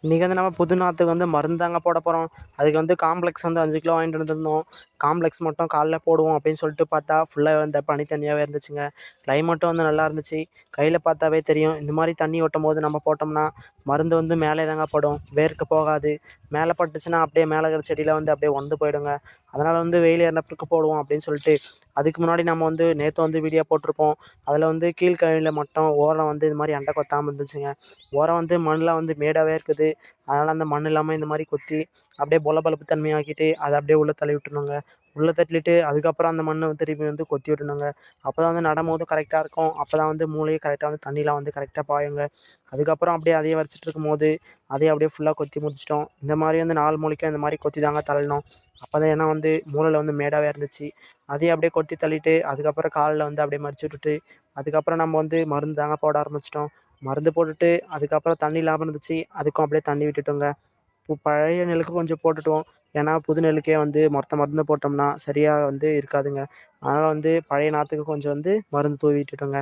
இன்றைக்கி வந்து நம்ம புது நாற்றுக்கு வந்து மருந்து தாங்க போட போகிறோம். அதுக்கு வந்து காம்ப்ளெக்ஸ் வந்து 5 கிலோ வாங்கிட்டு வந்திருந்தோம். காம்ப்ளெக்ஸ் மட்டும் காலைல போடுவோம் அப்படின்னு சொல்லிட்டு பார்த்தா ஃபுல்லாக வந்து பனி தண்ணியாகவே இருந்துச்சுங்க. கிளைமேட்டும் வந்து நல்லா இருந்துச்சு. கையில் பார்த்தாவே தெரியும். இந்த மாதிரி தண்ணி ஓட்டும் போது நம்ம போட்டோம்னா மருந்து வந்து மேலே தாங்க படும், வேர்க்க போகாது. மேலே பட்டுச்சுன்னா அப்படியே மேலே இருக்கிற செடியில் வந்து அப்படியே உடந்து போயிடுங்க. அதனால் வந்து வெயில் ஏறினப்புக்கு போடுவோம் அப்படின்னு சொல்லிட்டு அதுக்கு முன்னாடி நம்ம வந்து நேற்று வந்து வீடியோ போட்டிருப்போம். அதில் வந்து கீழ்கழியில் மட்டும் ஓரம் வந்து இது மாதிரி அண்டை கொத்தாமல் இருந்துச்சுங்க. ஓரம் வந்து மண்ணில் வந்து மேடாகவே இருக்குது. அதனால் அந்த மண் இல்லாமல் இந்த மாதிரி கொத்தி அப்படியே பொலபலப்பு தன்மையாக்கிட்டு அதை அப்படியே உள்ளே தள்ளி விட்டுணுங்க. உள்ளே தள்ளிட்டு அதுக்கப்புறம் அந்த மண்ணை திருப்பி வந்து கொத்தி விட்டணுங்க. அப்போ தான் வந்து நடும்போது கரெக்டாக இருக்கும். அப்போ தான் வந்து மூளையும் கரெக்டாக வந்து தண்ணிலாம் வந்து கரெக்டாக பாயுங்க. அதுக்கப்புறம் அப்படியே அதையே வரைச்சிட்டு இருக்கும்போது அதையும் அப்படியே ஃபுல்லாக கொத்தி முடிச்சிட்டோம். இந்த மாதிரி வந்து 4 மூலைக்கும் இந்த மாதிரி கொத்தி தாங்க தள்ளணும். அப்போ தான் ஏன்னா வந்து மூளையில் வந்து மேடாகவே இருந்துச்சு. அதையும் அப்படியே கொத்தி தள்ளிட்டு அதுக்கப்புறம் காலில் வந்து அப்படியே மறிச்சு விட்டுட்டு அதுக்கப்புறம் நம்ம வந்து மருந்து தாங்க போட ஆரம்பிச்சிட்டோம். மருந்து போட்டுட்டு அதுக்கப்புறம் தண்ணி இல்லாமல் இருந்துச்சு. அதுக்கும் அப்படியே தண்ணி விட்டுட்டோங்க. இப்போ பழைய நெல்லுக்கு கொஞ்சம் போட்டுட்டோம். ஏன்னா புது நெல்லுக்கே வந்து மொத்த மருந்து போட்டோம்னா சரியாக வந்து இருக்காதுங்க. அதனால் வந்து பழைய நாற்றுக்கு கொஞ்சம் வந்து மருந்து தூவி விட்டுட்டோங்க.